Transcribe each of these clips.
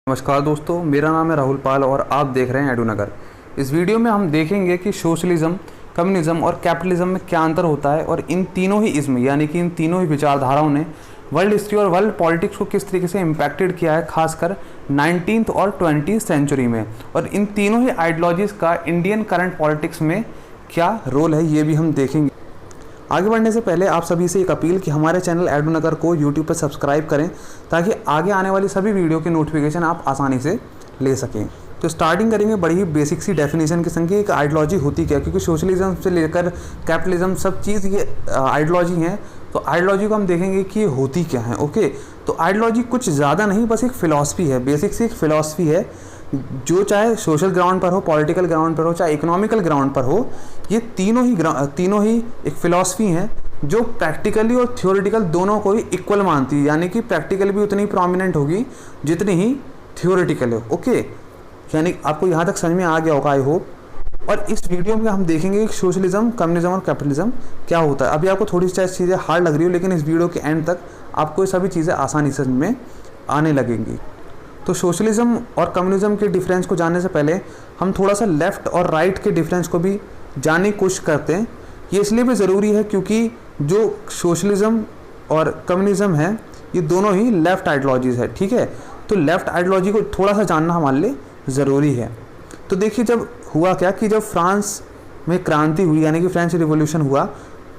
नमस्कार दोस्तों, मेरा नाम है राहुल पाल और आप देख रहे हैं एडुनगर। इस वीडियो में हम देखेंगे कि सोशलिज्म, कम्युनिज्म और कैपिटलिज्म में क्या अंतर होता है और इन तीनों ही इज्म यानी कि इन तीनों ही विचारधाराओं ने वर्ल्ड हिस्ट्री और वर्ल्ड पॉलिटिक्स को किस तरीके से इम्पैक्टेड किया है, खासकर 19th और 20th सेंचुरी में। और इन तीनों ही आइडियोलॉजीज़ का इंडियन करंट पॉलिटिक्स में क्या रोल है, ये भी हम देखेंगे। आगे बढ़ने से पहले आप सभी से एक अपील कि हमारे चैनल एडुनगर को यूट्यूब पर सब्सक्राइब करें ताकि आगे आने वाली सभी वीडियो के नोटिफिकेशन आप आसानी से ले सकें। तो स्टार्टिंग करेंगे बड़ी ही बेसिक सी डेफिनेशन के संग कि एक आइडियोलॉजी होती क्या है, क्योंकि सोशलिज्म से लेकर कैपिटलिज्म सब चीज़ ये आइडियोलॉजी हैं। तो आइडियोलॉजी को हम देखेंगे कि ये होती क्या है। ओके, तो आइडियोलॉजी कुछ ज़्यादा नहीं, बस एक फ़िलॉसफी है, बेसिक सी एक फ़िलॉसफी है जो चाहे सोशल ग्राउंड पर हो, पॉलिटिकल ग्राउंड पर हो, चाहे इकोनॉमिकल ग्राउंड पर हो। ये तीनों ही एक फ़िलॉसफी हैं जो प्रैक्टिकली और थ्योरेटिकल दोनों को ही इक्वल मानती है, यानी कि प्रैक्टिकल भी उतनी प्रोमिनेंट होगी जितनी ही थ्योरेटिकल है। ओके, यानी आपको यहाँ तक समझ में आ गया होगा, आई होप। और इस वीडियो में हम देखेंगे कि सोशलिज्म, कम्युनिज्म और कैपिटलिज्म क्या होता है। अभी आपको थोड़ी सी चीज़ें हार्ड लग रही हो, लेकिन इस वीडियो के एंड तक आपको ये सभी चीज़ें आसानी से समझ में आने लगेंगी। तो सोशलिज्म और कम्युनिज्म के डिफरेंस को जानने से पहले हम थोड़ा सा लेफ़्ट और राइट के डिफरेंस को भी जानने की कोशिश करते हैं। ये इसलिए भी ज़रूरी है क्योंकि जो सोशलिज्म और कम्युनिज्म है ये दोनों ही लेफ़्ट आइडियोलॉजीज़ है, ठीक है। तो लेफ़्ट आइडियोलॉजी को थोड़ा सा जानना हमारे लिए ज़रूरी है। तो देखिए, जब हुआ क्या कि जब फ्रांस में क्रांति हुई, यानी कि फ्रेंच रिवॉल्यूशन हुआ,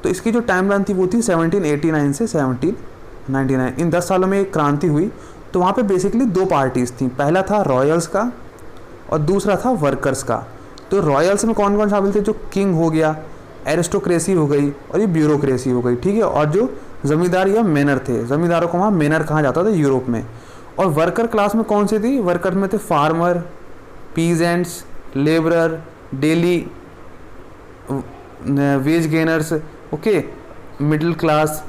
तो इसकी जो टाइम लाइन थी वो थी 1789 से 1799। इन 10 सालों में एक क्रांति हुई। तो वहाँ पे बेसिकली दो पार्टीज़ थी, पहला था रॉयल्स का और दूसरा था वर्कर्स का। तो रॉयल्स में कौन कौन शामिल थे? जो किंग हो गया, एरिस्टोक्रेसी हो गई और ये ब्यूरोक्रेसी हो गई, ठीक है। और जो ज़मींदार या मैनर थे, ज़मींदारों को वहाँ मैनर कहा जाता था यूरोप में। और वर्कर क्लास में कौन सी थी? वर्कर में थे farmer, peasants, labourer, daily veg gainers, okay, middle class,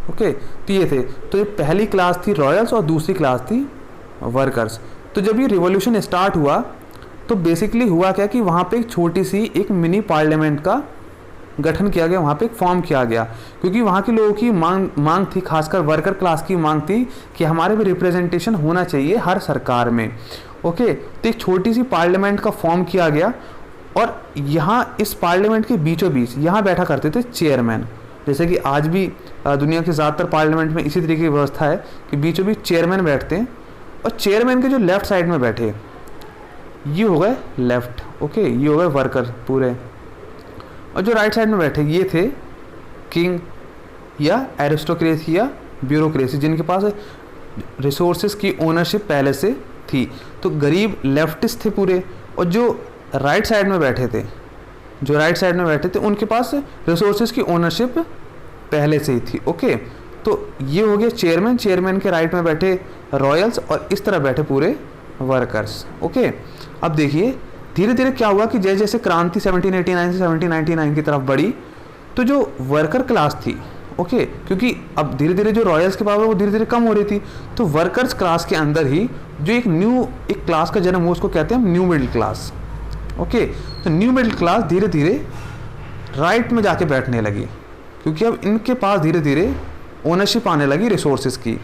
okay. तो ये थे। तो ये पहली क्लास थी रॉयल्स और दूसरी क्लास थी वर्कर्स। तो जब ये रिवॉल्यूशन स्टार्ट हुआ तो बेसिकली हुआ क्या कि वहाँ पे एक छोटी सी एक मिनी पार्लियामेंट का गठन किया गया, वहाँ पे एक फॉर्म किया गया, क्योंकि वहाँ के लोगों की मांग थी, खासकर वर्कर क्लास की मांग थी कि हमारे भी रिप्रेजेंटेशन होना चाहिए हर सरकार में। ओके, तो एक छोटी सी पार्लियामेंट का फॉर्म किया गया और यहाँ इस पार्लियामेंट के बीचों बीच यहाँ बैठा करते थे चेयरमैन। जैसे कि आज भी दुनिया के ज़्यादातर पार्लियामेंट में इसी तरीके की व्यवस्था है कि बीचों बीच चेयरमैन बैठते हैं। और चेयरमैन के जो लेफ़्ट साइड में बैठे ये हो गए लेफ़्ट, ओके, ये हो गए वर्कर पूरे। और जो राइट साइड में बैठे ये थे किंग या एरिस्टोक्रेसी या ब्यूरोक्रेसी, जिनके पास रिसोर्सेज की ओनरशिप पहले से थी। तो गरीब लेफ्टिस्ट थे पूरे। और जो राइट साइड में बैठे थे उनके पास रिसोर्सेज की ओनरशिप पहले से ही थी। ओके, तो ये हो गया चेयरमैन। चेयरमैन के राइट में बैठे रॉयल्स और इस तरह बैठे पूरे वर्कर्स। ओके, अब देखिए धीरे धीरे क्या हुआ कि जैसे जैसे क्रांति 1789 से 1799 की तरफ बढ़ी तो जो वर्कर क्लास थी, ओके, क्योंकि अब धीरे धीरे जो रॉयल्स की पावर वो धीरे धीरे कम हो रही थी, तो वर्कर्स क्लास के अंदर ही जो एक क्लास का जन्म हुआ उसको कहते हैं न्यू मिडिल क्लास। ओके, तो न्यू मिडिल क्लास धीरे धीरे राइट में जाके बैठने लगी, क्योंकि अब इनके पास धीरे धीरे ओनरशिप आने लगी रिसोर्सेज की।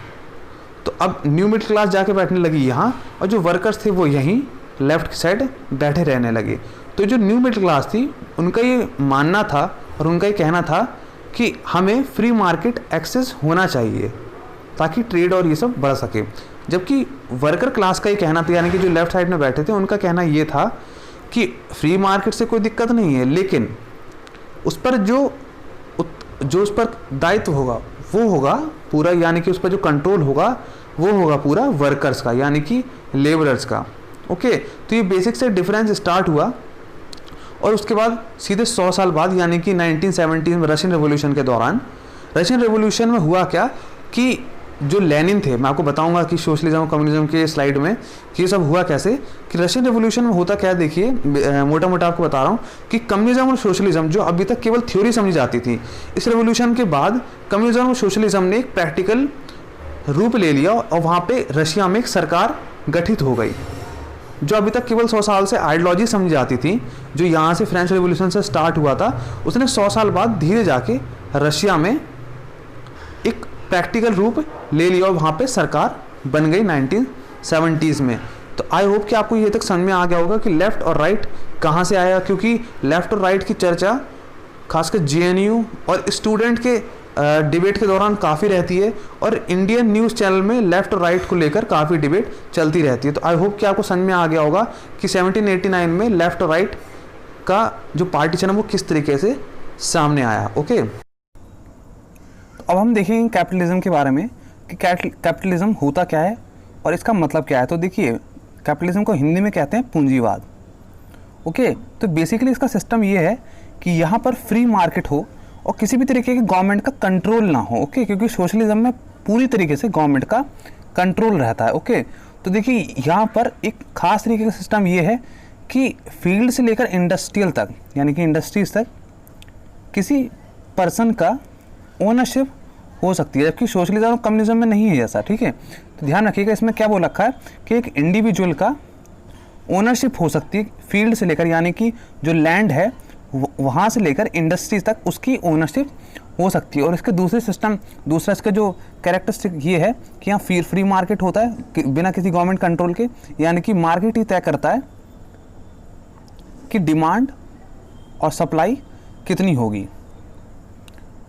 तो अब न्यू मिडिल क्लास जाके बैठने लगी यहाँ, और जो वर्कर्स थे वो यहीं लेफ्ट साइड बैठे रहने लगे। तो जो न्यू मिडिल क्लास थी उनका ये मानना था और उनका ये कहना था कि हमें फ्री मार्केट एक्सेस होना चाहिए ताकि ट्रेड और ये सब बढ़ सके। जबकि वर्कर क्लास का ये कहना था, यानी कि जो लेफ्ट साइड में बैठे थे उनका कहना ये था कि फ्री मार्केट से कोई दिक्कत नहीं है, लेकिन उस पर जो उस पर दायित्व होगा वो होगा पूरा, यानी कि उस पर जो कंट्रोल होगा वो होगा पूरा वर्कर्स का, यानी कि लेबरर्स का। ओके, तो ये बेसिक से डिफरेंस स्टार्ट हुआ। और उसके बाद सीधे 100 साल बाद, यानी कि 1917 में रशियन रेवोल्यूशन के दौरान, रशियन रेवोल्यूशन में हुआ क्या कि जो लेनिन थे, मैं आपको बताऊंगा कि सोशलिज्म और कम्युनिज्म के स्लाइड में कि ये सब हुआ कैसे, कि रशियन रेवोल्यूशन में होता क्या, देखिए मोटा मोटा आपको बता रहा हूँ कि कम्युनिज्म और सोशलिज्म जो अभी तक केवल थ्योरी समझी जाती थी, इस रेवोल्यूशन के बाद कम्युनिज्म और सोशलिज्म ने एक प्रैक्टिकल रूप ले लिया और वहाँ पे रशिया में एक सरकार गठित हो गई। जो अभी तक केवल 100 साल से आइडियोलॉजी समझी जाती थी, जो यहाँ से फ्रेंच रेवोल्यूशन से स्टार्ट हुआ था, उसने 100 साल बाद धीरे जाके रशिया में एक प्रैक्टिकल रूप ले लिया और वहाँ पे सरकार बन गई 1970s में। तो आई होप कि आपको ये तक समझ में आ गया होगा कि लेफ़्ट और राइट कहाँ से आया, क्योंकि लेफ़्ट और राइट की चर्चा खासकर JNU और स्टूडेंट के डिबेट के दौरान काफ़ी रहती है, और इंडियन न्यूज़ चैनल में लेफ़्ट और राइट को लेकर काफ़ी डिबेट चलती रहती है। तो आई होप कि आपको समझ में आ गया होगा कि 1789 में लेफ़्ट और राइट का जो पार्टीशन है वो किस तरीके से सामने आया। ओके, तो अब हम देखेंगे कैपिटलिज्म के बारे में कि कैपिटलिज्म होता क्या है और इसका मतलब क्या है। तो देखिए, कैपिटलिज्म को हिंदी में कहते हैं पूंजीवाद। ओके, तो बेसिकली इसका सिस्टम ये है कि यहाँ पर फ्री मार्केट हो और किसी भी तरीके के गवर्नमेंट का कंट्रोल ना हो। ओके, क्योंकि सोशलिज्म में पूरी तरीके से गवर्नमेंट का कंट्रोल रहता है। ओके, तो देखिए यहाँ पर एक खास तरीके का सिस्टम ये है कि फील्ड से लेकर इंडस्ट्रियल तक, यानी कि इंडस्ट्रीज तक किसी पर्सन का ओनरशिप हो सकती है, जबकि सोशलिज्म और कम्युनिज्म में नहीं है ऐसा। ठीक है, तो ध्यान रखिएगा, इसमें क्या बोल रखा है कि एक इंडिविजुअल का ओनरशिप हो सकती है फील्ड से लेकर, यानी कि जो लैंड है वहाँ से लेकर इंडस्ट्रीज तक उसकी ओनरशिप हो सकती है। और इसके दूसरा इसका जो कैरेक्टरिस्टिक ये है कि यहाँ फ्री मार्केट होता है बिना किसी गवर्नमेंट कंट्रोल के, यानी कि मार्केट ही तय करता है कि डिमांड और सप्लाई कितनी होगी।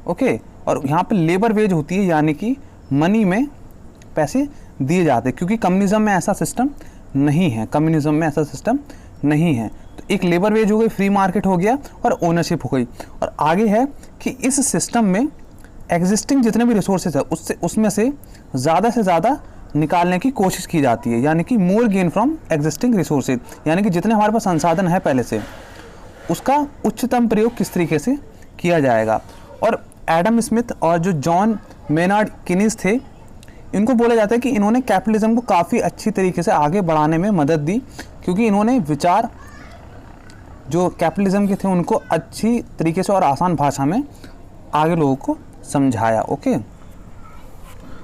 ओके, और यहाँ पे लेबर वेज होती है, यानी कि मनी में पैसे दिए जाते हैं, क्योंकि कम्युनिज्म में ऐसा सिस्टम नहीं है। कम्युनिज्म में ऐसा सिस्टम नहीं है। तो एक लेबर वेज हो गई, फ्री मार्केट हो गया और ओनरशिप हो गई। और आगे है कि इस सिस्टम में एग्जिस्टिंग जितने भी रिसोर्सेज है उसमें से ज़्यादा निकालने की कोशिश की जाती है, यानी कि मोर गेन फ्रॉम एग्जिस्टिंग रिसोर्सेज, यानी कि जितने हमारे पास संसाधन है पहले से उसका उच्चतम प्रयोग किस तरीके से किया जाएगा। और एडम स्मिथ और जो जॉन मेनार्ड किनीज थे, इनको बोला जाता है कि इन्होंने कैपिटलिज्म को काफ़ी अच्छी तरीके से आगे बढ़ाने में मदद दी, क्योंकि इन्होंने विचार जो कैपिटलिज्म के थे उनको अच्छी तरीके से और आसान भाषा में आगे लोगों को समझाया। ओके,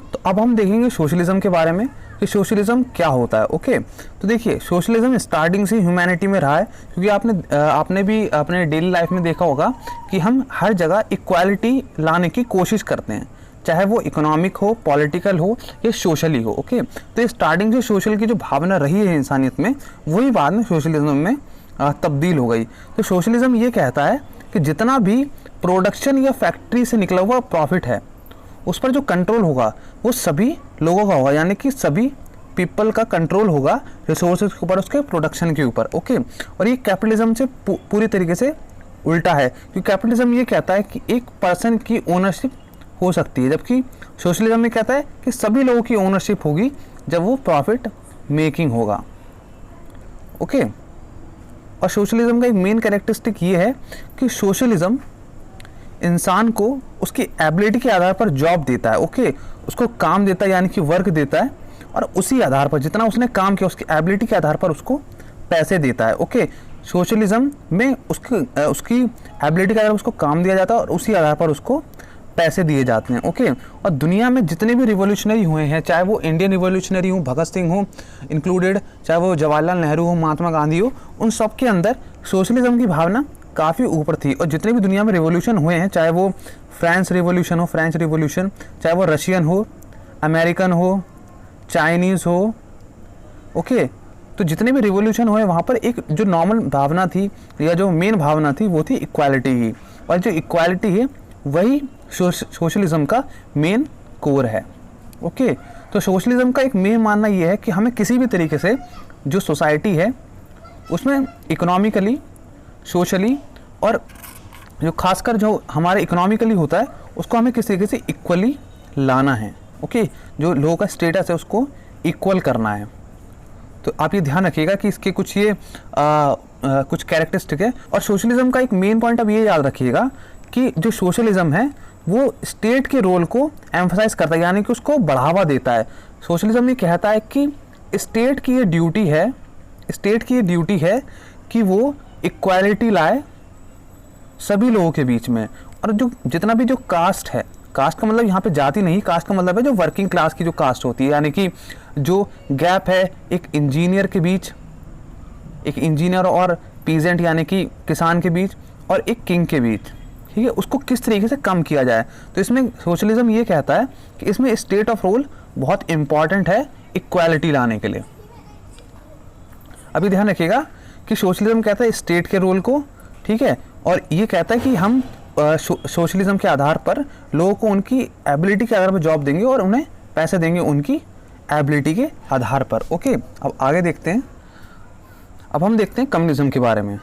तो अब हम देखेंगे सोशलिज्म के बारे में कि सोशलिज्म क्या होता है। ओके, तो देखिए सोशलिज्म स्टार्टिंग से ह्यूमैनिटी में रहा है, क्योंकि आपने भी अपने डेली लाइफ में देखा होगा कि हम हर जगह इक्वालिटी लाने की कोशिश करते हैं, चाहे वो इकोनॉमिक हो, पॉलिटिकल हो या सोशली हो। ओके, तो स्टार्टिंग से सोशल की जो भावना रही है इंसानियत में, वही बाद में सोशलिज्म में तब्दील हो गई। तो सोशलिज्म ये कहता है कि जितना भी प्रोडक्शन या फैक्ट्री से निकला हुआ प्रॉफिट है उस पर जो कंट्रोल होगा वो सभी लोगों का होगा, यानी कि सभी पीपल का कंट्रोल होगा रिसोर्सेज के ऊपर, उसके प्रोडक्शन के ऊपर। ओके, और ये कैपिटलिज्म से पूरी तरीके से उल्टा है, क्योंकि कैपिटलिज्म ये कहता है कि एक पर्सन की ओनरशिप हो सकती है, जबकि सोशलिज्म में कहता है कि सभी लोगों की ओनरशिप होगी जब वो प्रॉफिट मेकिंग होगा। ओके, और सोशलिज्म का एक मेन कैरेक्टरिस्टिक ये है कि सोशलिज्म इंसान को उसकी एबिलिटी के आधार पर जॉब देता है। ओके, उसको काम देता है, यानी कि वर्क देता है, और उसी आधार पर जितना उसने काम किया उसकी एबिलिटी के आधार पर उसको पैसे देता है। ओके, सोशलिज्म में उसकी एबिलिटी के आधार पर उसको काम दिया जाता है और उसी आधार पर उसको पैसे दिए जाते हैं। ओके, और दुनिया में जितने भी रिवॉल्यूशनरी हुए हैं, चाहे वो इंडियन रिवॉल्यूशनरी हो, भगत सिंह हो इंक्लूडेड, चाहे वो जवाहरलाल नेहरू हो, महात्मा गांधी हो, उन सब के अंदर सोशलिज्म की भावना काफ़ी ऊपर थी। और जितने भी दुनिया में रिवॉल्यूशन हुए हैं, चाहे वो फ्रेंच रिवॉल्यूशन, चाहे वो रशियन हो, अमेरिकन हो, चाइनीज़ हो, ओके, तो जितने भी रिवॉल्यूशन हुए वहाँ पर एक जो नॉर्मल भावना थी या जो मेन भावना थी वो थी इक्वालिटी की, और जो इक्वालिटी है वही सोशलिज्म का मेन कोर है। ओके, तो सोशलिज्म का एक मेन मानना ये है कि हमें किसी भी तरीके से जो सोसाइटी है उसमें इकोनॉमिकली, सोशली और जो खासकर जो हमारे इकोनॉमिकली होता है उसको हमें किस तरीके से इक्वली लाना है। ओके, जो लोगों का स्टेटस है उसको इक्वल करना है। तो आप ये ध्यान रखिएगा कि इसके कुछ ये कुछ कैरेक्टरिस्टिक है। और सोशलिज्म का एक मेन पॉइंट अब ये याद रखिएगा कि जो सोशलिज्म है वो स्टेट के रोल को एम्फसाइज करता है, यानी कि उसको बढ़ावा देता है। सोशलिज्म ये कहता है कि स्टेट की ये ड्यूटी है कि वो इक्वालिटी लाए सभी लोगों के बीच में। और जो जितना भी जो कास्ट है, कास्ट का मतलब यहाँ पे जाति नहीं, कास्ट का मतलब है जो वर्किंग क्लास की जो कास्ट होती है, यानी कि जो गैप है एक इंजीनियर के बीच, एक इंजीनियर और पीजेंट यानी कि किसान के बीच, और एक किंग के बीच, ठीक है, उसको किस तरीके से कम किया जाए। तो इसमें सोशलिज्म ये कहता है कि इसमें स्टेट ऑफ रोल बहुत इंपॉर्टेंट है इक्वालिटी लाने के लिए। अभी ध्यान रखिएगा कि सोशलिज्म कहता है स्टेट के रोल को, ठीक है, और ये कहता है कि हम सोशलिज्म के आधार पर लोगों को उनकी एबिलिटी के आधार पर जॉब देंगे और उन्हें पैसे देंगे उनकी एबिलिटी के आधार पर। ओके, अब आगे देखते हैं। अब हम देखते हैं कम्युनिज्म के बारे में।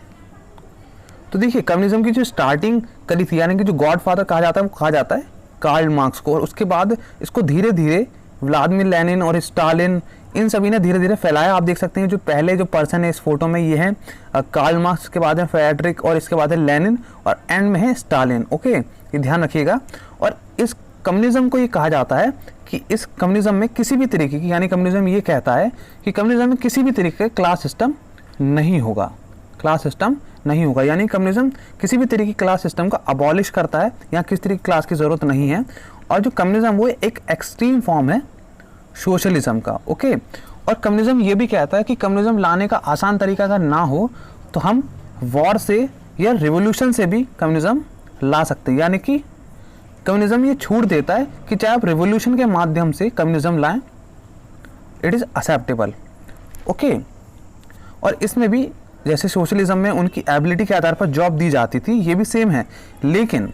तो देखिए, कम्युनिज्म की जो स्टार्टिंग करी थी, यानी कि जो गॉडफादर कहा जाता है वो कहा जाता है कार्ल मार्क्स को, और उसके बाद इसको धीरे धीरे व्लादिमीर लेनिन और स्टालिन, इन सभी ने धीरे धीरे फैलाया। आप देख सकते हैं जो पहले जो पर्सन है इस फोटो में ये है कार्ल मार्क्स, के बाद है फ्रेडरिक, और इसके बाद है लेनिन, और एंड में है स्टालिन। ओके, ये ध्यान रखिएगा। और इस कम्युनिज्म को ये कहा जाता है कि इस कम्युनिज्म में किसी भी तरीके की, यानी कम्युनिज्म ये कहता है कि कम्युनिज्म में किसी भी तरीके का क्लास सिस्टम नहीं होगा, क्लास सिस्टम नहीं होगा, यानी कम्युनिज्म किसी भी तरीके की क्लास सिस्टम का अबॉलिश करता है, यहाँ किसी तरीके की क्लास की ज़रूरत नहीं है। और जो कम्युनिज्म वो एक एक्सट्रीम फॉर्म है सोशलिज्म का। ओके, और कम्युनिज्म ये भी कहता है कि कम्युनिज्म लाने का आसान तरीका अगर ना हो तो हम वॉर से या रिवोल्यूशन से भी कम्युनिज्म ला सकते हैं, यानी कि कम्युनिज्म ये छूट देता है कि चाहे आप रिवोल्यूशन के माध्यम से कम्युनिज्म लाएं, इट इज़ एक्सेप्टेबल। ओके, और इसमें भी जैसे सोशलिज्म में उनकी एबिलिटी के आधार पर जॉब दी जाती थी, ये भी सेम है, लेकिन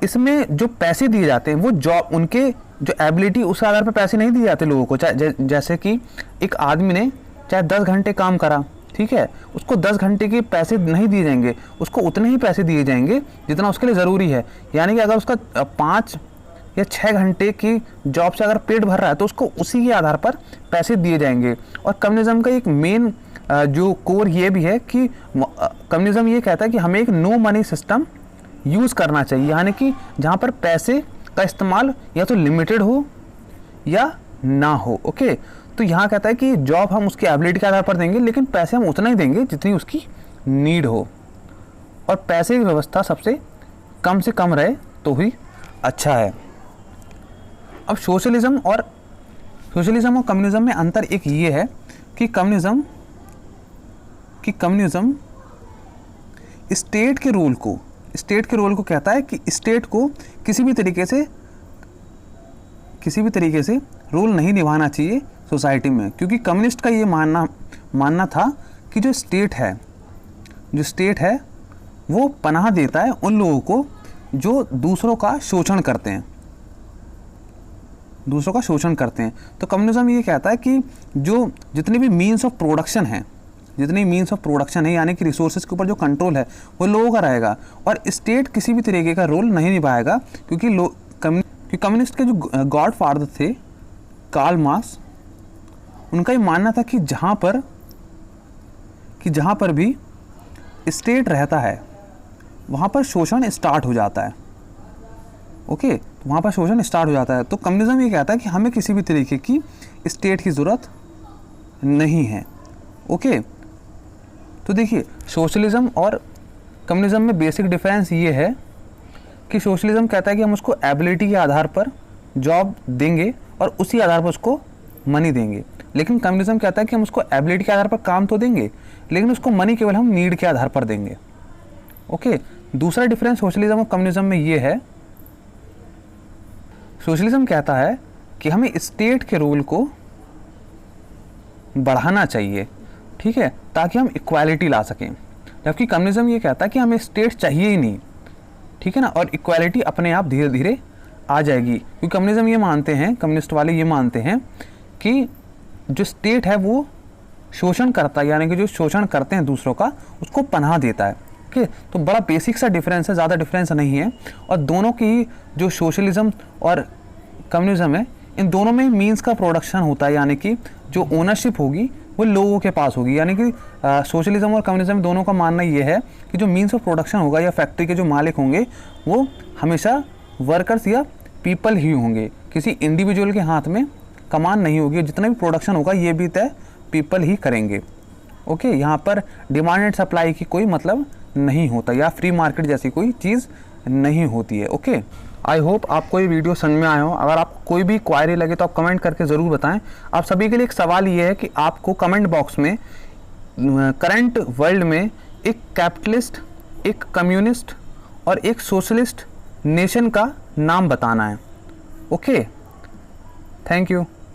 इसमें जो पैसे दिए जाते हैं वो जॉब, उनके जो एबिलिटी उस आधार पर पैसे नहीं दिए जाते लोगों को। जैसे कि एक आदमी ने चाहे 10 घंटे काम करा, ठीक है, उसको 10 घंटे के पैसे नहीं दिए जाएंगे, उसको उतने ही पैसे दिए जाएंगे जितना उसके लिए ज़रूरी है। यानी कि अगर उसका 5 या 6 घंटे की जॉब से अगर पेट भर रहा है तो उसको उसी के आधार पर पैसे दिए जाएंगे। और कम्युनिज्म का एक मेन जो कोर ये भी है कि कम्युनिज्म ये कहता है कि हमें एक नो मनी सिस्टम यूज़ करना चाहिए, यानी कि जहाँ पर पैसे का इस्तेमाल या तो लिमिटेड हो या ना हो। ओके, तो यहाँ कहता है कि जॉब हम उसकी एबिलिटी के आधार पर देंगे, लेकिन पैसे हम उतना ही देंगे जितनी उसकी नीड हो, और पैसे की व्यवस्था सबसे कम से कम रहे तो ही अच्छा है। अब सोशलिज्म और कम्युनिज्म में अंतर एक ये है कि कम्युनिज्म स्टेट के रोल को कहता है कि स्टेट को किसी भी तरीके से रोल नहीं निभाना चाहिए सोसाइटी में, क्योंकि कम्युनिस्ट का ये मानना था कि जो स्टेट है वो पनाह देता है उन लोगों को जो दूसरों का शोषण करते हैं। तो कम्युनिज्म ये कहता है कि जो जितने भी मीन्स ऑफ प्रोडक्शन है, यानी कि रिसोर्सेज के ऊपर जो कंट्रोल है वो लोगों का रहेगा, और स्टेट किसी भी तरीके का रोल नहीं निभाएगा, क्योंकि कम्युनिस्ट के जो गॉडफादर थे कार्ल मार्क्स, उनका ये मानना था कि जहाँ पर भी स्टेट रहता है वहाँ पर शोषण स्टार्ट हो जाता है। ओके, तो वहाँ पर शोषण स्टार्ट हो जाता है। तो कम्युनिज्म ये कहता है कि हमें किसी भी तरीके की स्टेट की ज़रूरत नहीं है। ओके, तो देखिए, सोशलिज्म और कम्युनिज्म में बेसिक डिफरेंस ये है कि सोशलिज्म कहता है कि हम उसको एबिलिटी के आधार पर जॉब देंगे और उसी आधार पर उसको मनी देंगे, लेकिन कम्युनिज्म कहता है कि हम उसको एबिलिटी के आधार पर काम तो देंगे, लेकिन उसको मनी केवल हम नीड के आधार पर देंगे। ओके, दूसरा डिफरेंस सोशलिज्म और कम्युनिज्म में ये है, सोशलिज्म कहता है कि हमें स्टेट के रोल को बढ़ाना चाहिए, ठीक है, ताकि हम इक्वालिटी ला सकें, जबकि कम्युनिज्म ये कहता है कि हमें स्टेट चाहिए ही नहीं, ठीक है ना, और इक्वालिटी अपने आप धीरे धीरे आ जाएगी। क्योंकि कम्युनिस्ट वाले ये मानते हैं कि जो स्टेट है वो शोषण करता है, यानी कि जो शोषण करते हैं दूसरों का उसको पनाह देता है। ओके, तो बड़ा बेसिक सा डिफरेंस है, ज़्यादा डिफरेंस नहीं है। और दोनों की जो सोशलिज्म और कम्युनिज्म है, इन दोनों में मीन्स का प्रोडक्शन होता है, यानी कि जो ओनरशिप होगी वो लोगों के पास होगी। यानी कि सोशलिज्म और कम्युनिज्म दोनों का मानना ये है कि जो मीन्स ऑफ प्रोडक्शन होगा या फैक्ट्री के जो मालिक होंगे वो हमेशा वर्कर्स या पीपल ही होंगे, किसी इंडिविजुअल के हाथ में कमान नहीं होगी। जितना भी प्रोडक्शन होगा ये भी तय पीपल ही करेंगे। ओके, यहाँ पर डिमांड एंड सप्लाई की कोई मतलब नहीं होता, या फ्री मार्केट जैसी कोई चीज़ नहीं होती है। ओके, आई होप आपको ये वीडियो समझ में आया हो। अगर आपको कोई भी क्वायरी लगे तो आप कमेंट करके ज़रूर बताएं। आप सभी के लिए एक सवाल ये है कि आपको कमेंट बॉक्स में करंट वर्ल्ड में एक कैपिटलिस्ट, एक कम्युनिस्ट और एक सोशलिस्ट नेशन का नाम बताना है। Okay, thank you.